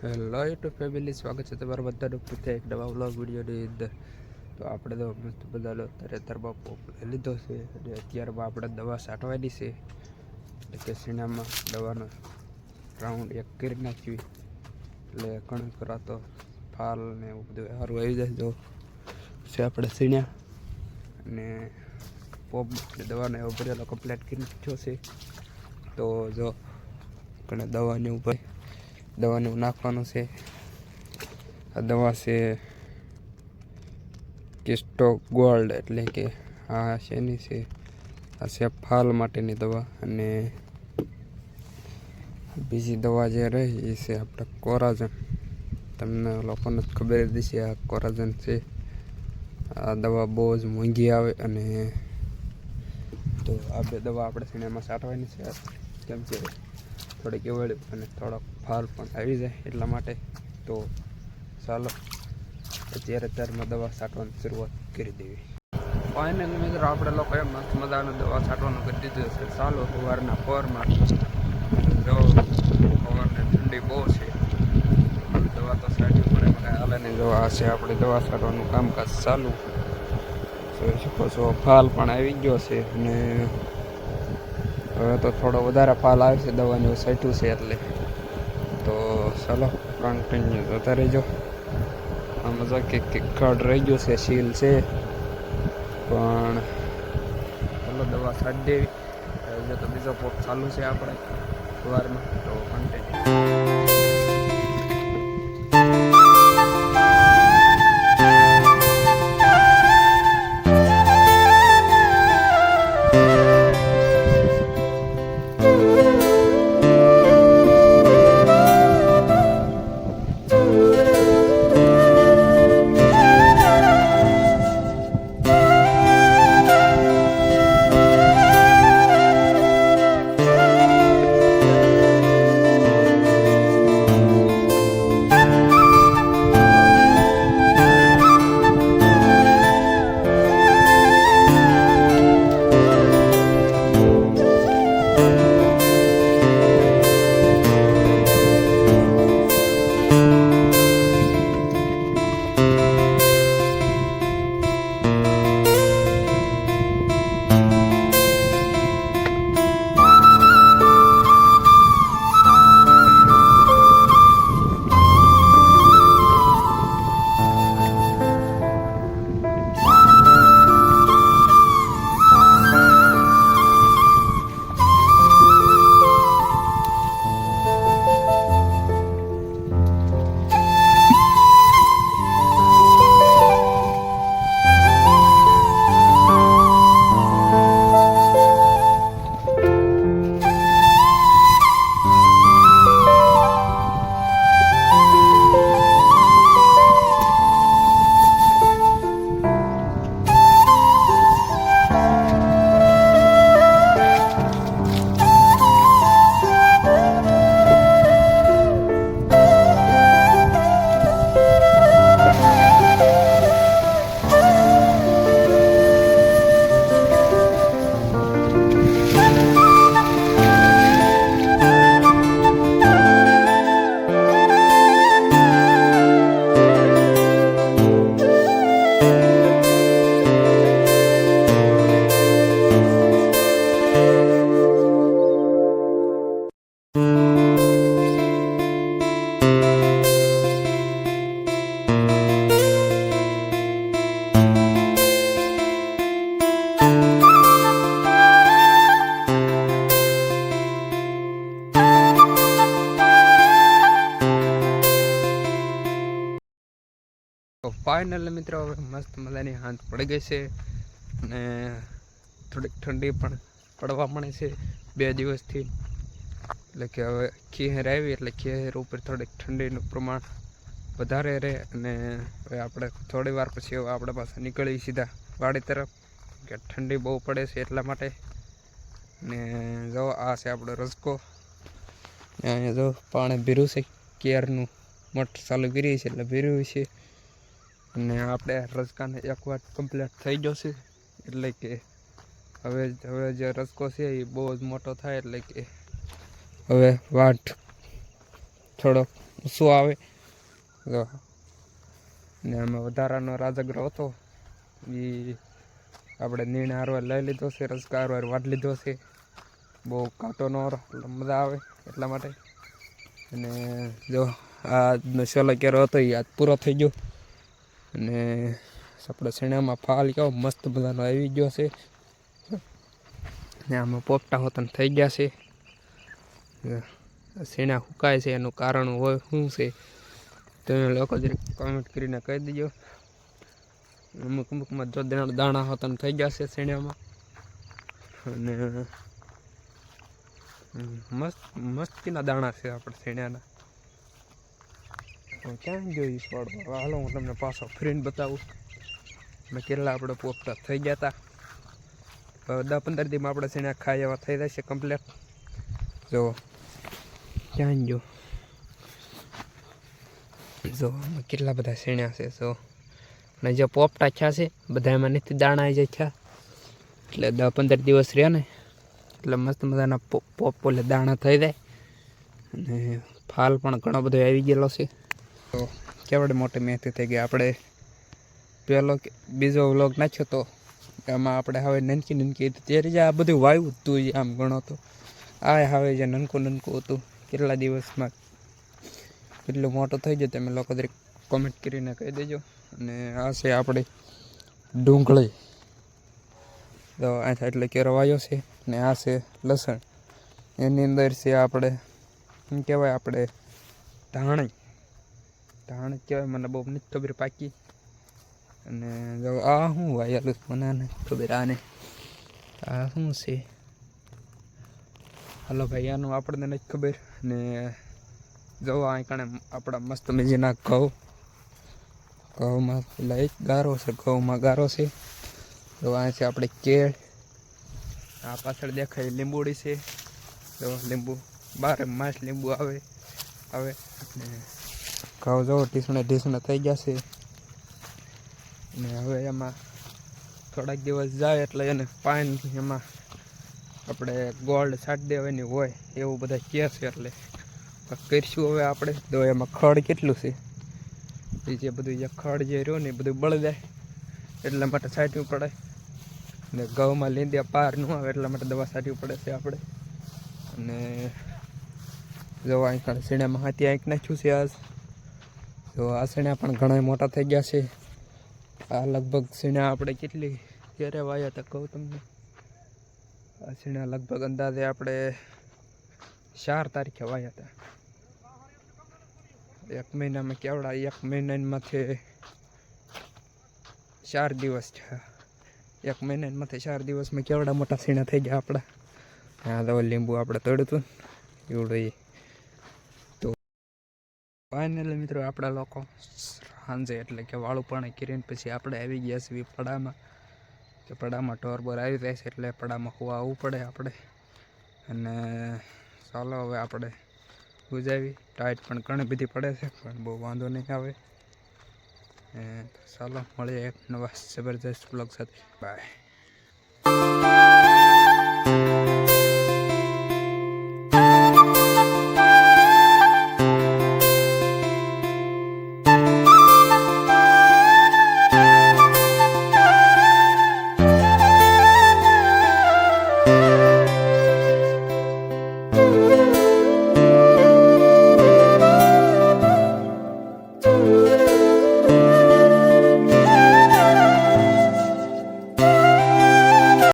Hello YouTube family, સ્વાગત છે તમારા બધાનું ફરીથી એક નવા વ્લોગ વિડીયોની અંદર। તો આપણે તો મસ્ત બધાનો અત્યારે પોપ લઈ લીધો છે અને અત્યારમાં આપણે દવા છાંટવાની છે, એટલે કે સીણામાં દવાનો રાઉન્ડ એક કરી નાખવી, એટલે ઘણું કરાતો ફાલ ને એવું બધું સારું આવી જાય। તો છે આપણે સીણ્યા અને પોપ દવાનો એવો ભરેલો કમ્પ્લીટ કરી નાખ્યો છે। તો જો ઘણા દવાની ઉપર દવાને નાખવાનું છે। આ દવા છે કિસ્ટો ગોલ્ડ, એટલે કે આ શેની છે, આ છે ફાલ માટેની દવા। અને બીજી દવા જે રહી એ છે આપણે કોરાજન, તમને લોકોને ખબર જ છે આ કોરાજન છે। આ દવા બહુ જ મોંઘી આવે અને તો આ બે દવા આપણે સીણામાં છાંટવાની છે, કેમ કે થોડીક એવડી અને થોડોક ફાલ પણ આવી જાય એટલા માટે। તો ચાલો અત્યારમાં દવા છાંટવાની શરૂઆત કરી દેવી। ફાઇનલ મિત્રો આપણે લોકોએ મસ્ત મજાનું દવા છાંટવાનું કરી દીધું છે। ચાલો સવારના પોરમાં જો સવારને ઠંડી બહુ છે, દવા તો છાંટવી પડે, મને હાલે નહીં। જો આ છે આપણે દવા છાંટવાનું કામકાજ ચાલુ જોઈ શકો છો। ફાલ પણ આવી ગયો છે અને હવે તો થોડો વધારે ફાલ આવે છે, દવાનું છાંટ્યું છે એટલે। તો ચાલો કન્ટિન્યુ જોતા રહેજો। આમાં જો કે ખડ રહી ગયો છે, સીલ છે, પણ ચાલો દવા છાંટી દેવી। હજુ તો બીજો પોપ ચાલુ છે આપણે સવારમાં, તો કન્ટિન્યુ। તો ફાઇનલ મિત્રો હવે મસ્ત મજાની હાંજ પડી ગઈ છે અને થોડીક ઠંડી પણ પડવા મળે છે 2 દિવસથી, એટલે કે હવે ખીહેર આવી એટલે ખીહેર ઉપર થોડીક ઠંડીનું પ્રમાણ વધારે રહે। અને હવે આપણે થોડી વાર પછી હવે આપણે પાસે નીકળી સીધા વાડી તરફ, કે ઠંડી બહુ પડે છે એટલા માટે। ને જો આ છે આપણો રસકો, અહીંયા જો પાણી ભીરું છે, કેરનું મોટર ચાલુ કરી છે એટલે ભીરું છે। અને આપણે રસકાને એક વાર કમ્પ્લીટ થઈ ગયો છે, એટલે કે હવે જે રસકો છે એ બહુ જ મોટો થાય, એટલે કે હવે વાટ થોડોક ઊંચો આવે. જો ને આમાં વધારાનો રાજગરો હતો એ આપણે નીણ હારવાર લઈ લીધો છે, રસકા હારવાર વાઢ લીધો છે. બહુ કાંટો ન મજા આવે એટલા માટે. અને જો આજનો છેલ્લો કેરો હતો એ આજ પૂરો થઈ ગયો. અને આપણે શેણામાં ફાલ કેવો મસ્ત મજાનો આવી ગયો છે. ને આમાં પોપટા હોતન થઈ ગયા છે. શેણા સુકાય છે એનું કારણ હોય શું છે તમે લોકો જરીક કોમેન્ટ કરીને કહી દેજો. અમુક અમુકમાં જો દાણા હોતન થઈ ગયા છે શેણામાં. અને મસ્તીના દાણા છે આપણે શેણાના. ક્યાં જોઈ પડો હાલો હું તમને પાછો ફ્રીને બતાવું મેં કેટલા આપણે પોપટા થઈ ગયા હતા. 10-15 દીમાં આપણે શેણા ખાઈ એવા થઈ જશે કમ્પ્લીટ. જો ક્યાં જો કેટલા બધા શેણા છે. અને જે પોપટા થયા છે બધા એમાં નથી દાણા જે થયા એટલે 10-15 દિવસ રહ્યા ને એટલે મસ્ત મજાના પોલે દાણા થઈ જાય. અને ફાલ પણ ઘણો બધો આવી ગયેલો છે. તો કેવડે મોટી મહેનત થઈ ગઈ. આપણે પહેલો બીજો વ્લોગ નાખ્યો તો એમાં આપણે હવે નનકી ત્યારે જ આ બધું વાવ્યું હતું આમ ગણો તો આ હવે જે નનકું હતું કેટલા દિવસમાં કેટલું મોટું થઈ ગયું તમે લોકો દરેક કોમેન્ટ કરીને કહી દેજો. અને આ છે આપણે ડુંગળી તો આ એટલે કેરો વાવ્યો છે. ને આ છે લસણ. એની અંદર છે આપણે શું કહેવાય આપણે ધાણી કહેવાય મને બહુ નથી ખબર પાકી. અને જો આ શું વાયેલું મને નથી ખબર આને આ શું છે હાલો ભાઈ આનું આપણને નથી ખબર. ને જો અહીં કણે આપણા મસ્ત મજાના ઘઉંમાં પેલા એક ગારો છે ઘઉંમાં ગારો છે. તો આ છે આપણે કેળ. આ પાછળ દેખાય લીંબુડી છે. તો લીંબુ 12 માસ લીંબુ આવે અને ઘઉં જો ઢીસણા થઈ ગયા છે. અને હવે એમાં થોડાક દિવસ જાય એટલે એને પાણી એમાં આપણે ગોલ્ડ છાંટી દેવાની હોય એવું બધા કહે છે. એટલે કરીશું હવે આપણે. તો એમાં ખડ કેટલું છે એ જે બધું જે ખડ જે રહ્યું ને એ બધું બળી જાય એટલા માટે છાંટવું પડે. ને ઘઉંમાં લીંદિયા પાર ન આવે એટલા માટે દવા છાંટવી પડે છે આપણે. અને જો અહીં શેણામાં હાથી આંક નાખ્યું છે આજ. તો આ શેણા પણ ઘણા મોટા થઈ ગયા છે. આ લગભગ શેણા આપણે કેટલી ક્યારે વાયા હતા કહું તમને. આ શેણા લગભગ અંદાજે આપણે 4 તારીખે વાયા હતા. 1 મહિનામાં કેવડા 1 મહિનામાંથી 4 દિવસ થયા. 1 મહિનામાંથી 4 દિવસમાં કેવડા મોટા શેણા થઈ ગયા આપણા. હા તો લીંબુ આપણે તળ્યું હતું એવડું. તો ફાઇનલી મિત્રો આપણા લોકો સાંજે એટલે કે વાળું પાણી કરીને પછી આપણે આવી ગયા છીએ પડામાં. કે પડામાં ઢોર બોર આવી જાય છે એટલે પડામાં હોવા આવવું પડે આપણે. અને ચાલો હવે આપણે ગુજાવી ટાઈટ પણ ઘણી બધી પડે છે પણ બહુ વાંધો નહીં આવે. ચાલો મળીએ એક નવા જબરજસ્ત બ્લોગ સાથે. બાય.